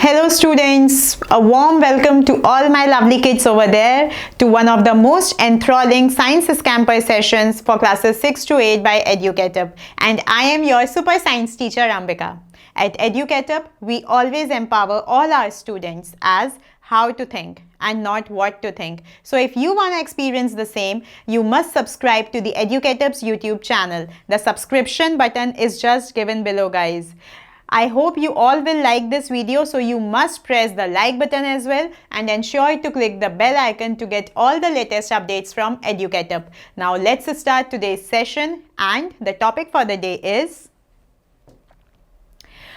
Hello students, a warm welcome to all my lovely kids over there to one of the most enthralling Science Scamper sessions for classes 6 to 8 by Educatup, and I am your super science teacher Ambika. At Educatup, we always empower all our students as how to think and not what to think. So if you want to experience the same, you must subscribe to the Educatup's YouTube channel. The subscription button is just given below, guys. I hope you all will like this video, so you must press the like button as well and ensure to click the bell icon to get all the latest updates from Educatup. Now let's start today's session, and the topic for the day is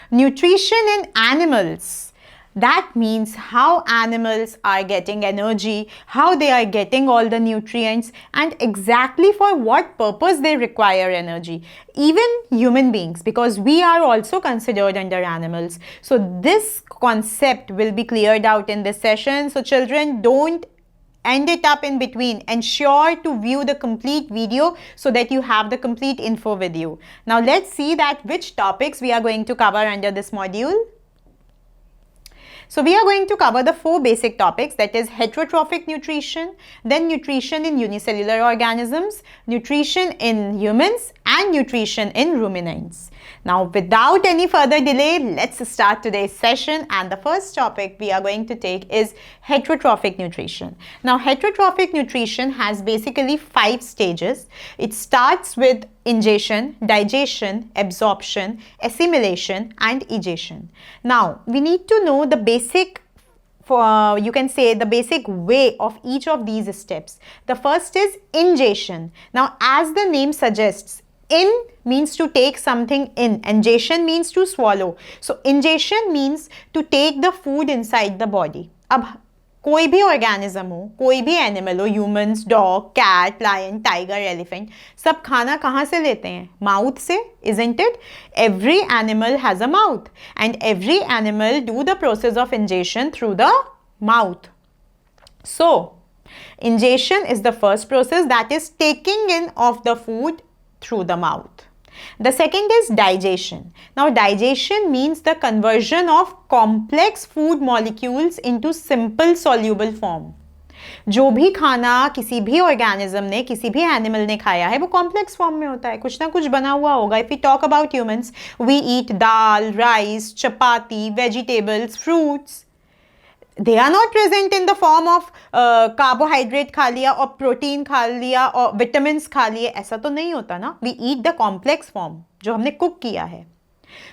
nutrition in animals. That means how animals are getting energy, how they are getting all the nutrients, and exactly for what purpose they require energy. Even human beings, because we are also considered under animals. So this concept will be cleared out in this session. So children, don't end it up in between. Ensure to view the complete video so that you have the complete info with you. Now let's see that which topics we are going to cover under this module. So we are going to cover the 4 basic topics, that is heterotrophic nutrition, then nutrition in unicellular organisms, nutrition in humans, and nutrition in ruminants. Now without any further delay, let's start today's session, and the first topic we are going to take is heterotrophic nutrition. Now heterotrophic nutrition has basically 5 stages. It starts with ingestion, digestion, absorption, assimilation, and egestion. Now we need to know the basic, you can say the basic way of each of these steps. The first is ingestion. Now as the name suggests, in means to take something in, ingestion means to swallow. So ingestion means to take the food inside the body. अब कोई भी organism हो, कोई भी animal हो, humans, dog, cat, lion, tiger, elephant, सब खाना कहाँ से लेते हैं? Mouth से, isn't it? Every animal has a mouth, and every animal do the process of ingestion through the mouth. So ingestion is the first process, that is taking in of the food through the mouth. The second is digestion. Now digestion means the conversion of complex food molecules into simple soluble form. जो भी खाना किसी भी organism ने, किसी भी animal ने खाया है, वो complex form में होता है, कुछ ना कुछ बना हुआ होगा. If we talk about humans, we eat dal, rice, chapati, vegetables, fruits. They are not present in the form of carbohydrate खा लिया और protein खा लिया और vitamins खा लिए, ऐसा तो नहीं होता ना. We eat the complex form जो हमने cook किया है.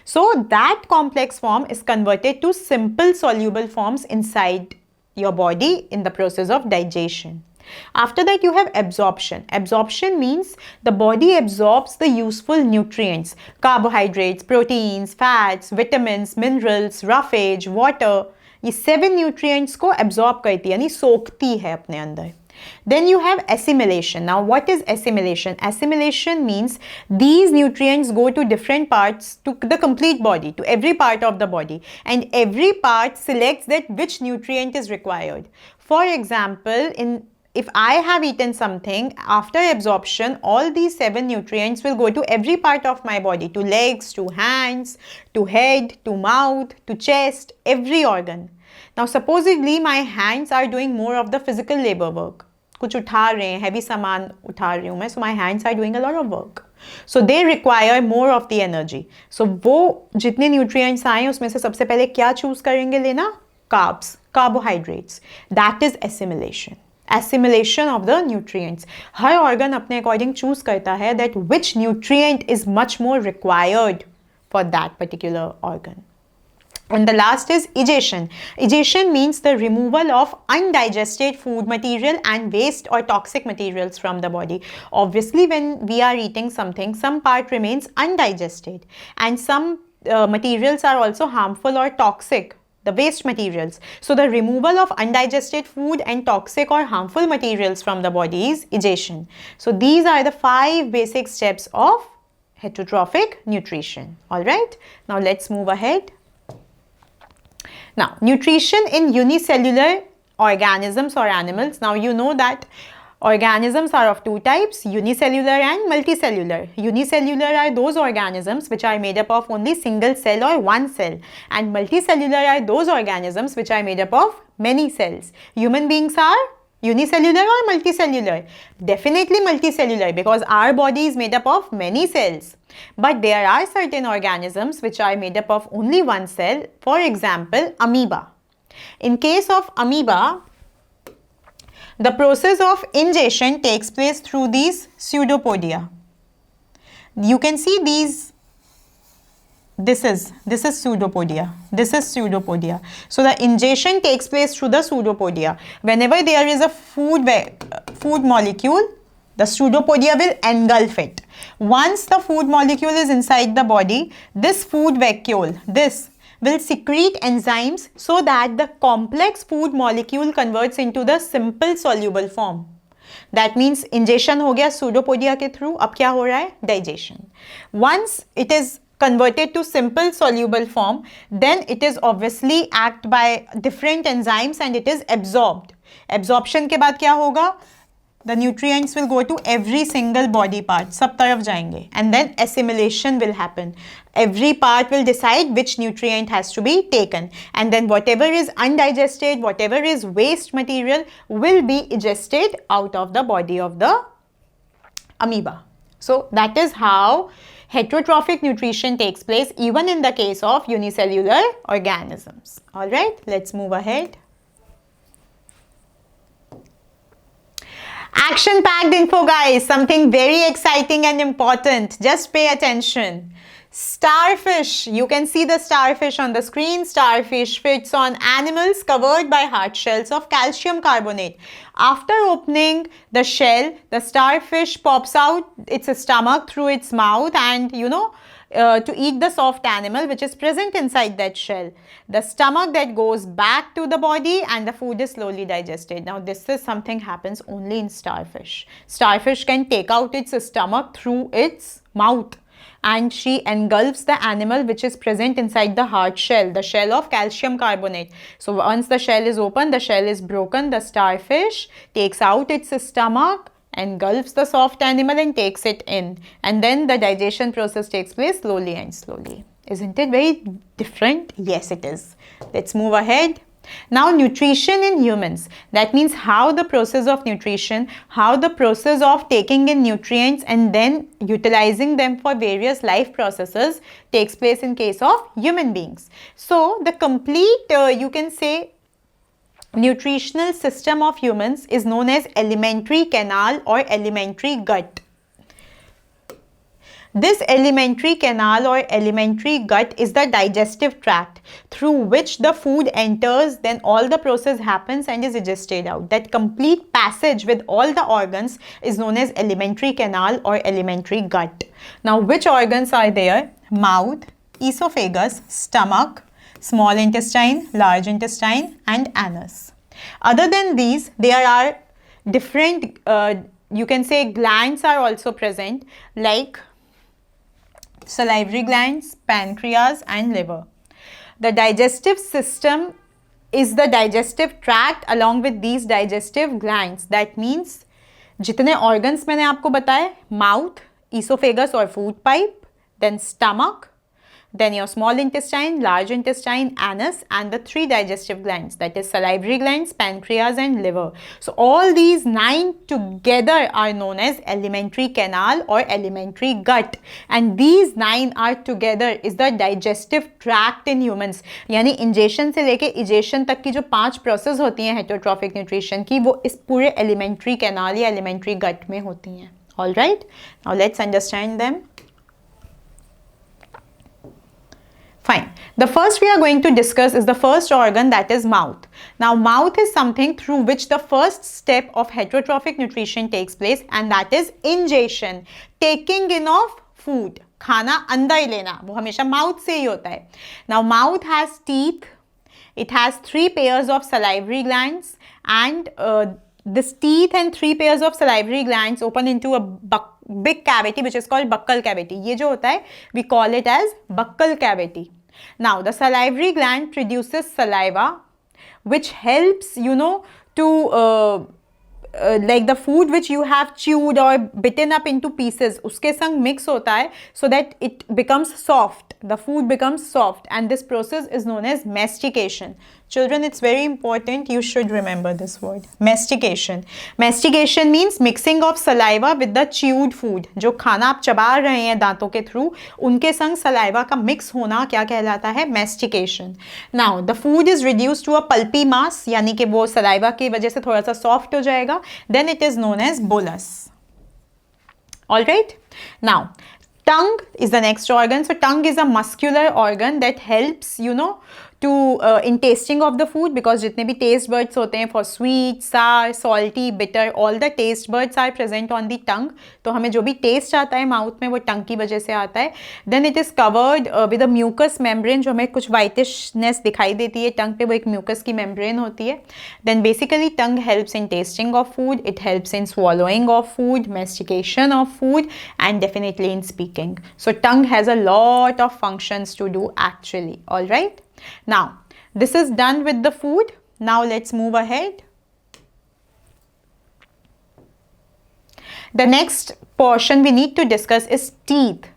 So that complex form is converted to simple soluble forms inside your body in the process of digestion. After that you have absorption. Absorption means the body absorbs the useful nutrients, carbohydrates, proteins, fats, vitamins, minerals, roughage, water. ये 7 nutrients को absorb करती है, यानी सोखती है अपने अंदर. Then you have assimilation. Now what is assimilation? Assimilation means these nutrients go to different parts, to the complete body, to every part of the body, and every part selects that which nutrient is required. For example, if I have eaten something, after absorption, all these 7 nutrients will go to every part of my body, to legs, to hands, to head, to mouth, to chest, every organ. Now supposedly my hands are doing more of the physical labor work. कुछ उठा रहे हैं, heavy सामान उठा रही हूँ मैं, so my hands are doing a lot of work. So they require more of the energy. So वो जितने nutrients आए उसमें से सबसे पहले क्या choose करेंगे लेना? Carbs, carbohydrates. That is assimilation. Assimilation of the nutrients. Her organ अपने according choose करता है that which nutrient is much more required for that particular organ. And the last is egestion. Egestion means the removal of undigested food material and waste or toxic materials from the body. Obviously, when we are eating something, some part remains undigested, and some materials are also harmful or toxic, the waste materials. So the removal of undigested food and toxic or harmful materials from the body is egestion. So these are the 5 basic steps of heterotrophic nutrition. All right, now let's move ahead. Now, nutrition in unicellular organisms or animals. Now, you know that Organisms are of two types, unicellular and multicellular. Unicellular are those organisms which are made up of only single cell or one cell, and multicellular are those organisms which are made up of many cells. Human beings are unicellular or multicellular? Definitely multicellular, because our body is made up of many cells. But there are certain organisms which are made up of only one cell. For example, amoeba. In case of amoeba, the process of ingestion takes place through these pseudopodia. You can see these. This is pseudopodia. This is pseudopodia. So the ingestion takes place through the pseudopodia. Whenever there is a food molecule, the pseudopodia will engulf it. Once the food molecule is inside the body, this food vacuole, this will secrete enzymes so that the complex food molecule converts into the simple soluble form. That means ingestion हो गया pseudopodia के through. अब क्या हो रहा है? Digestion. Once it is converted to simple soluble form, then it is obviously act by different enzymes and it is absorbed. Absorption के बाद क्या होगा? The nutrients will go to every single body part, सब तरफ जाएंगे, and then assimilation will happen. Every part will decide which nutrient has to be taken, and then whatever is undigested, whatever is waste material will be egested out of the body of the amoeba. So that is how heterotrophic nutrition takes place even in the case of unicellular organisms. All right, let's move ahead. Action-packed info, guys. Something very exciting and important. Just pay attention. Starfish. You can see the starfish on the screen. Starfish feeds on animals covered by hard shells of calcium carbonate. After opening the shell, the starfish pops out its stomach through its mouth and, to eat the soft animal which is present inside that shell. The stomach that goes back to the body and the food is slowly digested. Now this is something happens only in starfish. Starfish can take out its stomach through its mouth and she engulfs the animal which is present inside the hard shell, the shell of calcium carbonate. So once the shell is open, the shell is broken, the starfish takes out its stomach, engulfs the soft animal and takes it in, and then the digestion process takes place slowly and slowly. Isn't it very different? Yes, it is. Let's move ahead. Now, nutrition in humans. That means how the process of nutrition, how the process of taking in nutrients and then utilizing them for various life processes takes place in case of human beings. So the complete, you can say, nutritional system of humans is known as alimentary canal or alimentary gut. This alimentary canal or alimentary gut is the digestive tract through which the food enters, then all the process happens and is digested out. That complete passage with all the organs is known as alimentary canal or alimentary gut. Now, which organs are there? Mouth, esophagus, stomach, small intestine, large intestine, and anus. Other than these, there are different, you can say, glands are also present, like salivary glands, pancreas, and liver. The digestive system is the digestive tract along with these digestive glands. That means जितने organs मैंने आपको बताए, mouth, esophagus or food pipe, then stomach, then your small intestine, large intestine, anus, and the 3 digestive glands, that is salivary glands, pancreas, and liver. So all these 9 together are known as alimentary canal or alimentary gut, and these 9 are together is the digestive tract in humans. यानी ingestion से लेके egestion तक की जो 5 process होती हैं heterotrophic nutrition की, वो इस पूरे alimentary canal या alimentary gut में होती हैं. All right, now let's understand them. Fine. The first we are going to discuss is the first organ, that is mouth. Now, mouth is something through which the first step of heterotrophic nutrition takes place, and that is ingestion, taking in of food. खाना अंदर ही लेना, वो हमेशा mouth से ही होता है. Now, mouth has teeth. It has 3 pairs of salivary glands, and this teeth and 3 pairs of salivary glands open into a big cavity which is called buccal cavity. ये जो होता है, we call it as buccal cavity. Now, the salivary gland produces saliva, which helps, to like the food which you have chewed or bitten up into pieces, उसके संग mix होता है so that it becomes soft. The food becomes soft, and this process is known as mastication. Children, it's very important you should remember this word, mastication. Mastication means mixing of saliva with the chewed food. जो खाना आप चबा रहे हैं दांतों के through, उनके संग सलाइवा का मिक्स होना क्या कहलाता है? mastication. Now the food is reduced to a pulpy mass, यानी कि वो सलाइवा की वजह से थोड़ा सा सॉफ्ट हो जाएगा. Then it is known as bolus. All right. Now tongue is the next organ. So tongue is a muscular organ that helps, to in tasting of the food, because जितने भी taste buds होते हैं for sweet, sour, salty, bitter, all the taste buds are present on the tongue. तो हमें जो भी taste आता है mouth में वो tongue की वजह से आता है. Then it is covered with a mucous membrane, जो हमें कुछ whitishness दिखाई देती है tongue पे, वो एक mucus की membrane होती है. Then basically tongue helps in tasting of food, it helps in swallowing of food, mastication of food, and definitely in speaking. So tongue has a lot of functions to do actually. All right. Now, this is done with the food. Now, let's move ahead. The next portion we need to discuss is teeth.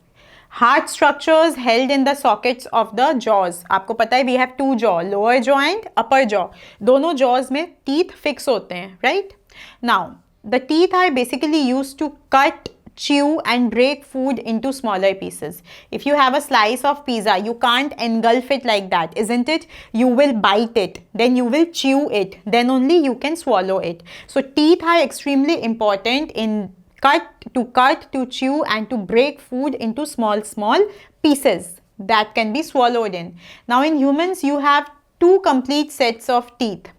Hard structures held in the sockets of the jaws. आपको पता है we have two jaw, lower jaw and upper jaw. दोनों jaws में teeth fix होते हैं, right? Now, the teeth are basically used to cut, chew and break food into smaller pieces. If you have a slice of pizza, you can't engulf it like that, isn't it? You will bite it, then you will chew it, then only you can swallow it. So teeth are extremely important in cut, to chew and to break food into small pieces that can be swallowed in. Now in humans, you have two complete sets of teeth.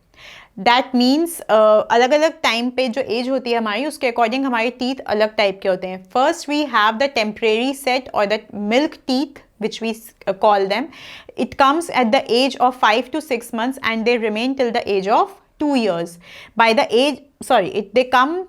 That means अलग अलग time पे जो as होती है हमारी, उसके according हमारे teeth अलग टाइप के होते हैं. First we have the temporary set और the milk teeth which we call them. It comes at the age of 5 to 6 months and they remain till the age of 2 years. By the age, they come.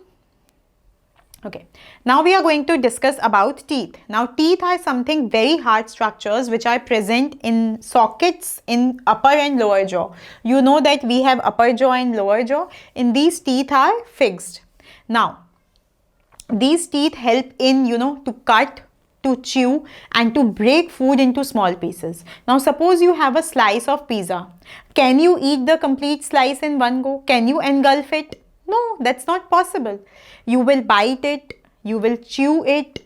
Okay, now we are going to discuss about teeth. Now teeth are something very hard structures which are present in sockets in upper and lower jaw. You know that we have upper jaw and lower jaw. In these teeth are fixed. Now these teeth help in to cut, to chew and to break food into small pieces. Now suppose you have a slice of pizza. Can you eat the complete slice in one go? Can you engulf it? No, that's not possible. You will bite it, you will chew it,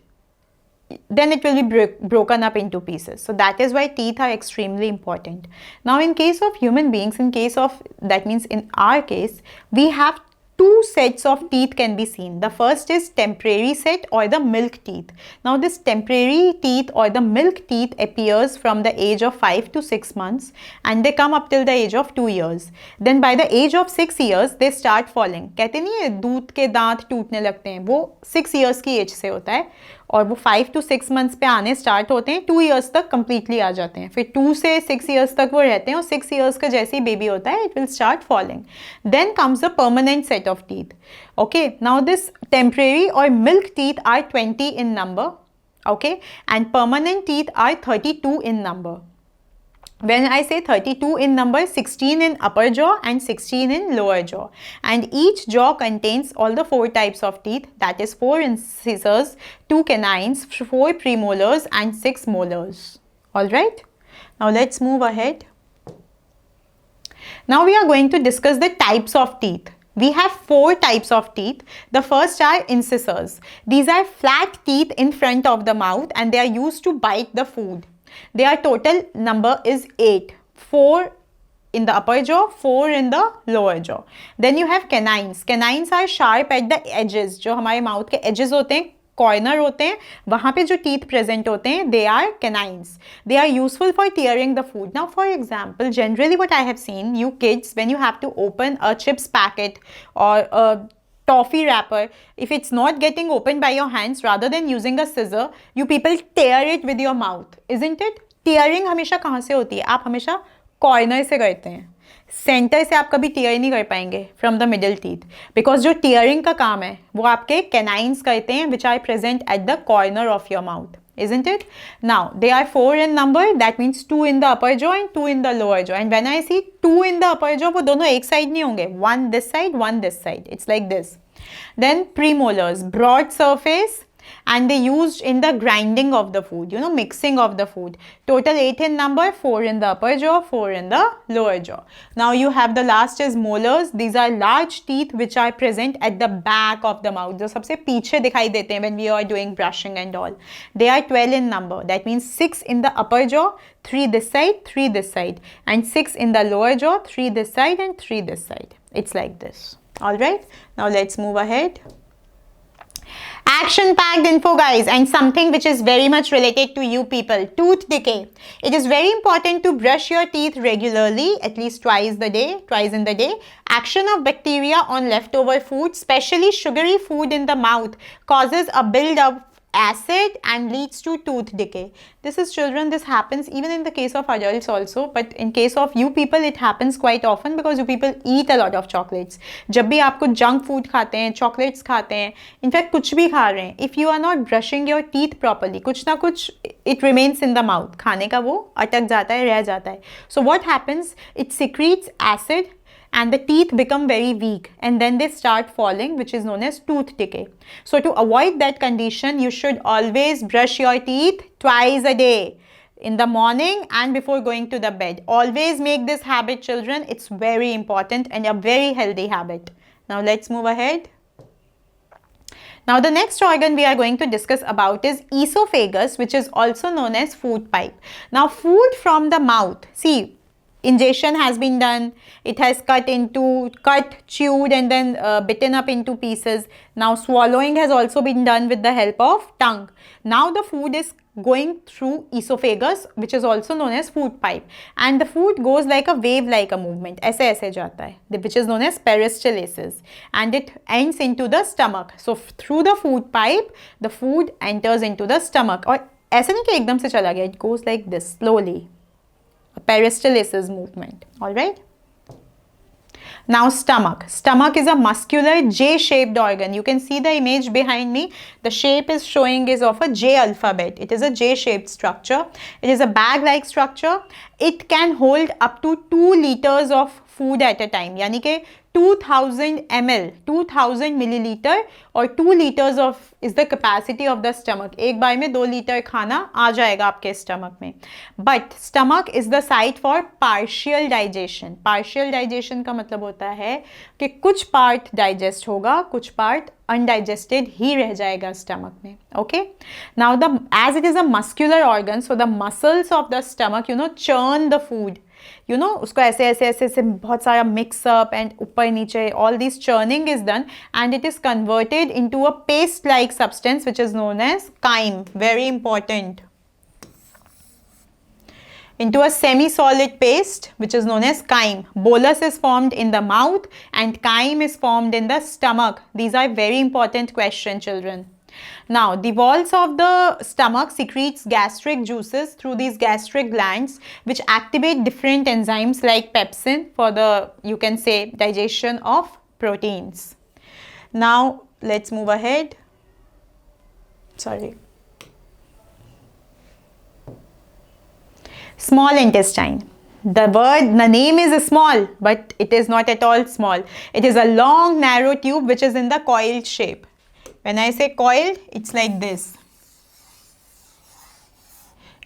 then it will be broken up into pieces. So that is why teeth are extremely important. Now in case of human beings, that means in our case, we have two sets of teeth can be seen. The first is temporary set or the milk teeth. Now this temporary teeth or the milk teeth appears from the age of 5 to 6 months and they come up till the age of 2 years. Then by the age of 6 years they start falling. कहते नहीं है दूध के दांत टूटने लगते हैं, वो 6 years की एज से होता है और वो 5 to 6 months पे आने स्टार्ट होते हैं, 2 years तक completely आ जाते हैं, फिर 2 से 6 years तक वो रहते हैं और 6 years का जैसे ही बेबी होता है it will start falling. Then comes the permanent set of teeth. Okay, now this temporary or milk teeth are 20 in number, okay, and permanent teeth are 32 in number. When I say 32 in number, 16 in upper jaw and 16 in lower jaw. And each jaw contains all the 4 types of teeth, that is 4 incisors, 2 canines, 4 premolars and 6 molars. Alright, now let's move ahead. Now we are going to discuss the types of teeth. We have 4 types of teeth. The first are incisors. These are flat teeth in front of the mouth and they are used to bite the food. Their total number is 8. 4 in the upper jaw, 4 in the lower jaw. Then you have canines. Canines are sharp at the edges. जो हमारे mouth के edges होते हैं, corner होते हैं, वहाँ पे जो teeth present होते हैं, they are canines. They are useful for tearing the food. Now for example, generally what I have seen, you kids, when you have to open a chips packet or a toffee wrapper, if it's not getting opened by your hands, rather than using a scissor, you people tear it with your mouth, isn't it? Tearing हमेशा कहाँ से होती है? आप हमेशा corner से करते हैं, सेंटर से आप कभी टीयर नहीं कर पाएंगे from the middle teeth, because जो टीयरिंग का काम है वो आपके कैनाइन्स करते हैं which are present at the corner of your mouth, isn't it? Now they are 4 in number, that means 2 in the upper jaw and 2 in the lower jaw. And when I see 2 in the upper jaw, वो दोनों एक side नहीं होंगे, one this side, one this side. It's like this. Then premolars, broad surface, and they used in the grinding of the food, you know, mixing of the food. Total 8 in number, 4 in the upper jaw, 4 in the lower jaw. Now you have the last is molars. These are large teeth which are present at the back of the mouth. जो सबसे पीछे दिखाई देते हैं when we are doing brushing and all. They are 12 in number. That means 6 in the upper jaw, 3 this side, 3 this side, and 6 in the lower jaw, 3 this side and 3 this side. It's like this. Alright, now let's move ahead. Action packed info guys, and something which is very much related to you people, tooth decay. It is very important to brush your teeth regularly, at least twice in the day. Action of bacteria on leftover food, especially sugary food in the mouth, causes a build up acid and leads to tooth decay. This is children, this happens even in the case of adults also, but in case of you people it happens quite often because you people eat a lot of chocolates. जब भी आपको junk food खाते हैं, chocolates खाते हैं, in fact कुछ भी खा रहे हैं, if you are not brushing your teeth properly, कुछ ना कुछ it remains in the mouth, खाने का वो अटक जाता है, रह जाता है. So what happens? It secretes acid and the teeth become very weak and then they start falling, which is known as tooth decay. So to avoid that condition, you should always brush your teeth twice a day, in the morning and before going to the bed. Always make this habit, children. It's very important and a very healthy habit. Now let's move ahead. Now the next organ we are going to discuss about is esophagus, which is also known as food pipe. Now food from the mouth, see, ingestion has been done, it has cut, chewed and then bitten up into pieces. Now swallowing has also been done with the help of tongue. Now the food is going through esophagus, which is also known as food pipe, and the food goes like a wave, like a movement, ऐसे ऐसे जाता है, which is known as peristalsis, and it ends into the stomach. So through the food pipe the food enters into the stomach, और ऐसे नहीं कि एकदम से चला गया, it goes like this slowly, a peristalsis movement. All right. Now stomach. Stomach is a muscular J-shaped organ. You can see the image behind me. The shape is showing is of a J alphabet. It is a J-shaped structure. It is a bag-like structure. It can hold up to 2 liters of food at a time. यानी कि 2000 ml, 2000 milliliter और 2 liters of is the capacity of the stomach. एक बार में 2 litre खाना आ जाएगा आपके stomach में. But stomach is the site for partial digestion. Partial digestion का मतलब होता है कि कुछ part digest होगा, कुछ part undigested ही रह जाएगा stomach में. Okay. Now as it is a muscular organ, so the muscles of the stomach, churn the food. उसको ऐसे ऐसे ऐसे ऐसे बहुत सारा mix up and ऊपर नीचे, all this churning is done and it is converted into a paste like substance which is known as chyme. Very important. Into a semi-solid paste which is known as chyme. Bolus is formed in the mouth and chyme is formed in the stomach. These are very important questions, children. Now, the walls of the stomach secretes gastric juices through these gastric glands which activate different enzymes like pepsin for the, you can say, digestion of proteins. Now, let's move ahead. Sorry. Small intestine. The name is small, but it is not at all small. It is a long, narrow tube which is in the coiled shape. When I say coiled, it's like this.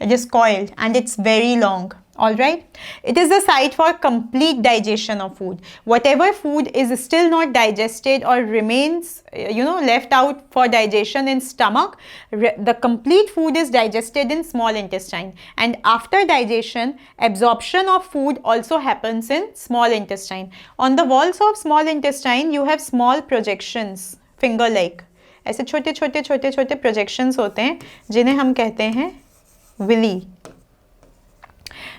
It is coiled and it's very long. Alright. It is the site for complete digestion of food. Whatever food is still not digested or remains, left out for digestion in stomach, the complete food is digested in small intestine. And after digestion, absorption of food also happens in small intestine. On the walls of small intestine, you have small projections, finger-like. ऐसे छोटे छोटे छोटे छोटे projections होते हैं जिन्हें हम कहते हैं villi.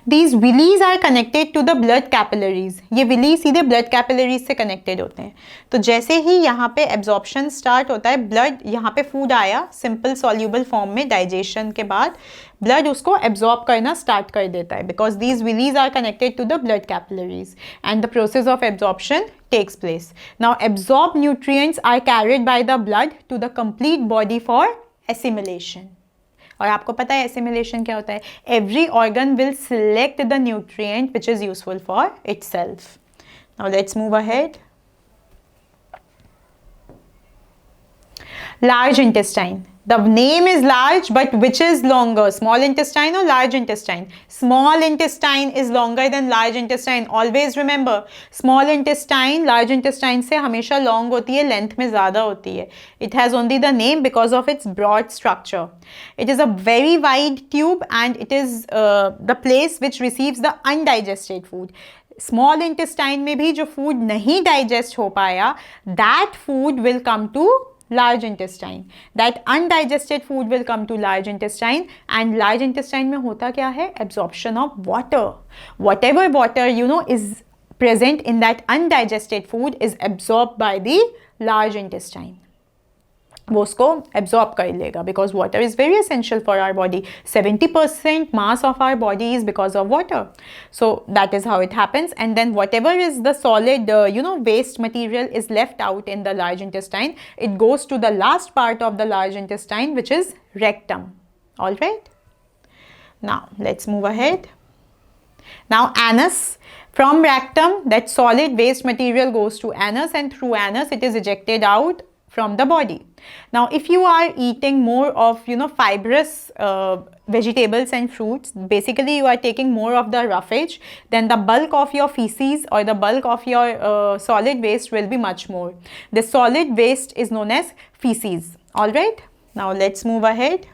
These villis are connected to the blood capillaries. ये villi सीधे blood capillaries से connected होते हैं. तो जैसे ही यहाँ पे absorption start होता है, blood यहाँ पे food आया simple soluble form में digestion के बाद blood उसको absorb करना start कर देता है because these villis are connected to the blood capillaries and the process of absorption takes place. Now absorbed nutrients are carried by the blood to the complete body for assimilation. और आपको पता है assimilation क्या होता है? Every organ will select the nutrient which is useful for itself. Now let's move ahead. Large intestine. The name is large, but which is longer? Small intestine or large intestine? Small intestine is longer than large intestine. Always remember, small intestine, large intestine से हमेशा long होती है, length में ज़्यादा होती है. It has only the name because of its broad structure. It is a very wide tube and it is the place which receives the undigested food. Small intestine में भी जो food नहीं digest हो पाया, that food will come to large intestine. That undigested food will come to large intestine, and large intestine में होता क्या है? Absorption of water. Whatever water is present in that undigested food is absorbed by the large intestine. वो उसको absorb कर लेगा because water is very essential for our body. 70% mass of our body is because of water. So that is how it happens. And then whatever is the solid, waste material is left out in the large intestine. It goes to the last part of the large intestine, which is rectum. All right. Now let's move ahead. Now anus. From rectum, that solid waste material goes to anus, and through anus it is ejected out from the body. Now if you are eating more of fibrous vegetables and fruits, basically you are taking more of the roughage, then the bulk of your feces or the bulk of your solid waste will be much more. The solid waste is known as feces. All right, now let's move ahead.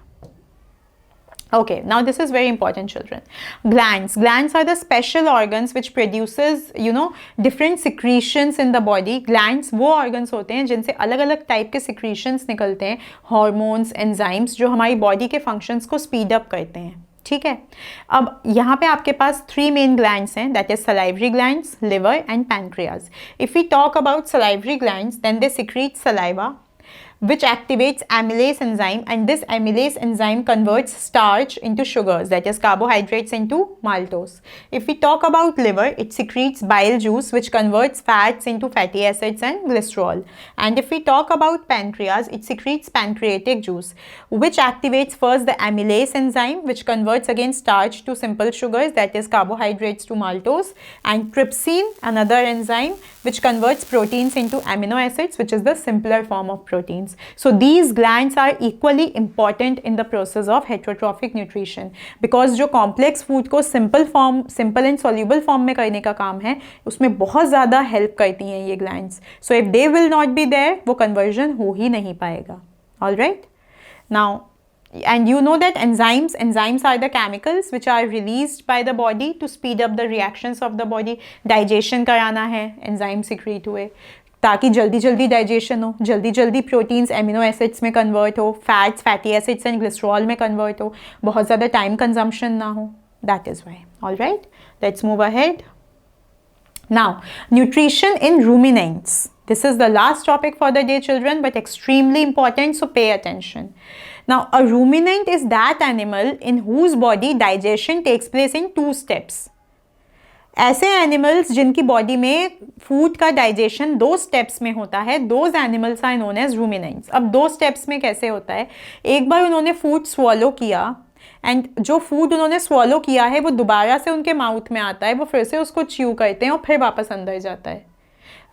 Okay, now this is very important, children. Glands. Glands are the special organs which produces, different secretions in the body. Glands वो organs होते हैं जिनसे अलग अलग type के secretions निकलते हैं, hormones, enzymes, जो हमारी body के functions को speed up करते हैं. ठीक है. अब यहाँ पे आपके पास 3 main glands हैं, that is salivary glands, liver and pancreas. If we talk about salivary glands, then they secrete saliva, which activates amylase enzyme, and this amylase enzyme converts starch into sugars, that is carbohydrates into maltose. If we talk about liver, it secretes bile juice which converts fats into fatty acids and glycerol. And if we talk about pancreas, it secretes pancreatic juice which activates first the amylase enzyme which converts again starch to simple sugars, that is carbohydrates to maltose, and trypsin, another enzyme which converts proteins into amino acids, which is the simpler form of proteins. So these glands are equally important in the process of heterotrophic nutrition because जो complex food को simple and soluble form में करने का काम है, उसमें बहुत ज़्यादा help करती हैं ये glands. So if they will not be there, वो conversion हो ही नहीं पाएगा. All right? Now, and you know that enzymes are the chemicals which are released by the body to speed up the reactions of the body. Digestion कराना है, enzyme secrete हुए ताकि जल्दी जल्दी डाइजेशन हो, जल्दी जल्दी प्रोटीन्स एमिनो एसिड्स में कन्वर्ट हो, fats fatty acids and glycerol में कन्वर्ट हो, बहुत ज़्यादा टाइम कंजम्पशन ना हो. That is Y. All right, let's move ahead. Now nutrition in ruminants. This is the last topic for the day, children, but extremely important, so pay attention. Now, a ruminant is that animal in whose body digestion takes place in 2 steps. ऐसे animals जिनकी body में food का digestion 2 steps में होता है, those animals are known as ruminants. अब 2 steps में कैसे होता है? एक बार उन्होंने फूड स्वॉलो किया एंड जो फूड उन्होंने स्वॉलो किया है वो दोबारा से उनके माउथ में आता है, वो फिर से उसको च्यू करते हैं और फिर वापस अंदर जाता है.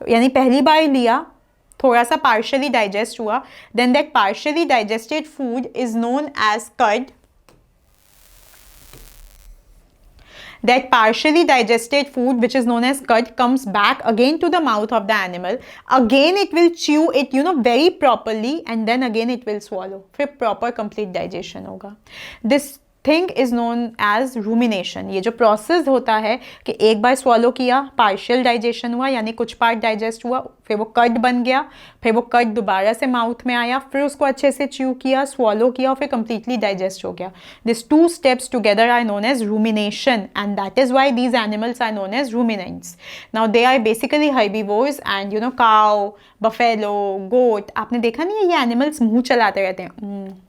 यानी पहली बार लिया, थोड़ा सा पार्शियली डाइजेस्ट हुआ, then that partially digested food is known as curd. That partially digested food, which is known as curd, comes back again to the mouth of the animal. Again it will chew it very properly, and then again it will swallow. फिर proper complete digestion होगा. This thing is known as rumination. ये जो process होता है कि एक बार swallow किया, पार्शियल डाइजेशन हुआ यानी कुछ पार्ट डाइजेस्ट हुआ, फिर वो कट बन गया, फिर वो कट दोबारा से माउथ में आया, फिर उसको अच्छे से च्यू किया, स्वॉलो किया और फिर कंप्लीटली डाइजेस्ट हो गया. This 2 steps together are known as rumination and that is why these animals are known as ruminants. Now they are basically herbivores and cow, buffalo, goat. आपने देखा नहीं है ये एनिमल्स मुँह चलाते रहते हैं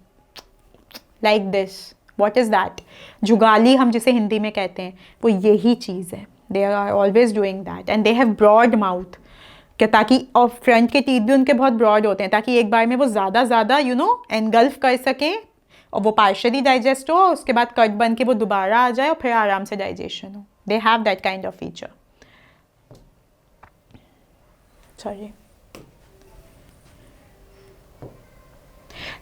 like this. What is that? जुगाली हम जिसे हिंदी में कहते हैं, वो यही चीज़ है. They are always doing that and they have broad mouth. क्या ताकि और फ्रंट के टीथ भी उनके बहुत ब्रॉड होते हैं ताकि एक बार में वो ज़्यादा एनगल्फ कर सकें और वो पार्शियली डाइजेस्ट हो, उसके बाद कट बन के वो दोबारा आ जाए और फिर आराम से डाइजेशन हो. They have that kind of feature. Sorry.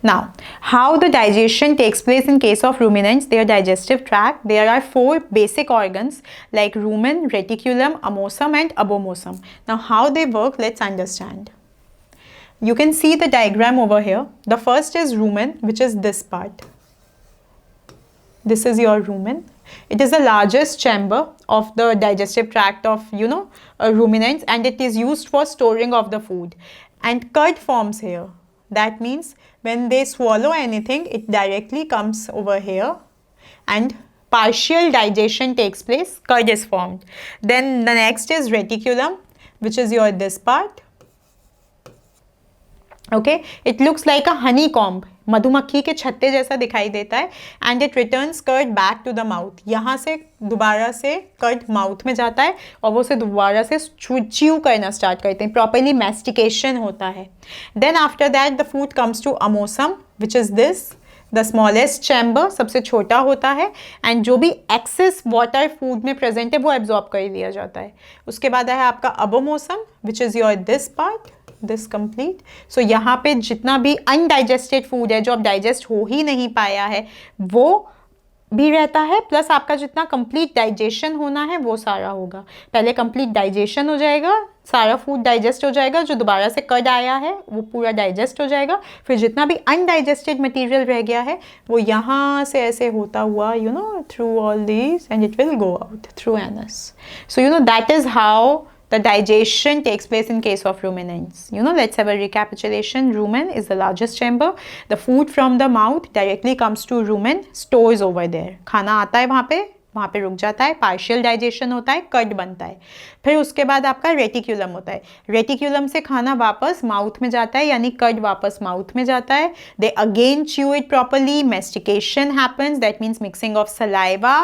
Now, how the digestion takes place in case of ruminants, their digestive tract. There are 4 basic organs like rumen, reticulum, amorsum and abomasum. Now, how they work, let's understand. You can see the diagram over here. The first is rumen, which is this part. This is your rumen. It is the largest chamber of the digestive tract of, ruminants, and it is used for storing of the food. And curd forms here. That means when they swallow anything, it directly comes over here and partial digestion takes place, curd is formed. Then the next is reticulum, which is your this part. Okay, it looks like a honeycomb, मधुमक्खी के छत्ते जैसा दिखाई देता है, and it returns curd back to the mouth. यहाँ से दोबारा से कर्ड माउथ में जाता है और वो उसे दोबारा से च्यू करना स्टार्ट करते हैं, प्रॉपरली मैस्टिकेशन होता है. Then after that the food comes to omasum, which is this the smallest chamber, सबसे छोटा होता है, एंड जो भी एक्सेस वाटर फूड में प्रेजेंट है वो एब्जॉर्ब कर लिया जाता है. उसके बाद है आपका abomasum, which is your this part, this complete. So यहाँ पे जितना भी अनडाइजेस्टेड फूड है जो अब डाइजेस्ट हो ही नहीं पाया है वो भी रहता है, प्लस आपका जितना कंप्लीट डाइजेशन होना है वो सारा होगा. पहले कंप्लीट डाइजेशन हो जाएगा, सारा फूड डाइजेस्ट हो जाएगा, जो दोबारा से कर्ड आया है वो पूरा डाइजेस्ट हो जाएगा. फिर जितना भी अनडाइजेस्टेड मटेरियल रह गया है वो यहाँ से ऐसे होता हुआ through all these and it will go out through anus. So that is how the digestion takes place in case of ruminants. Let's have a recapitulation. Rumen is the largest chamber. The food from the mouth directly comes to rumen, stores over there. खाना आता है वहाँ पे रुक जाता है, partial digestion होता है, कर्ड बनता है. फिर उसके बाद आपका रेटिक्यूलम होता है. रेटिक्यूलम से खाना वापस माउथ में जाता है, यानी कर्ड वापस माउथ में जाता है. They again chew it properly, mastication happens, that means mixing of saliva,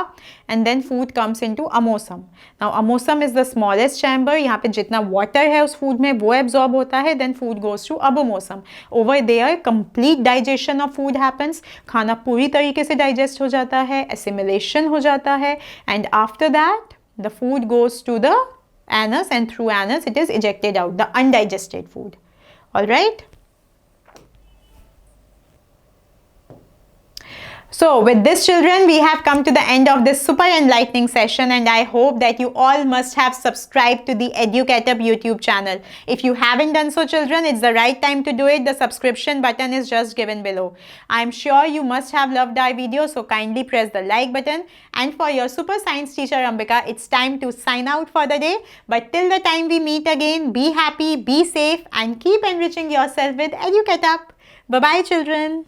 and then food comes into omasum. Now omasum is the smallest chamber. यहाँ पे जितना वाटर है उस फूड में वो एब्जॉर्ब होता है. Then food goes to abomasum. Over there complete digestion of food happens. खाना पूरी तरीके से डाइजेस्ट हो जाता है, एसिमिलेशन हो जाता है, and after that the food goes to the anus, and through anus it is ejected out, the undigested food. All right. So with this, children, we have come to the end of this super enlightening session, and I hope that you all must have subscribed to the EduCatUp YouTube channel. If you haven't done so, children, it's the right time to do it. The subscription button is just given below. I'm sure you must have loved our video, so kindly press the like button. And for your super science teacher Ambika, it's time to sign out for the day. But till the time we meet again, be happy, be safe, and keep enriching yourself with EduCatUp. Bye-bye, children.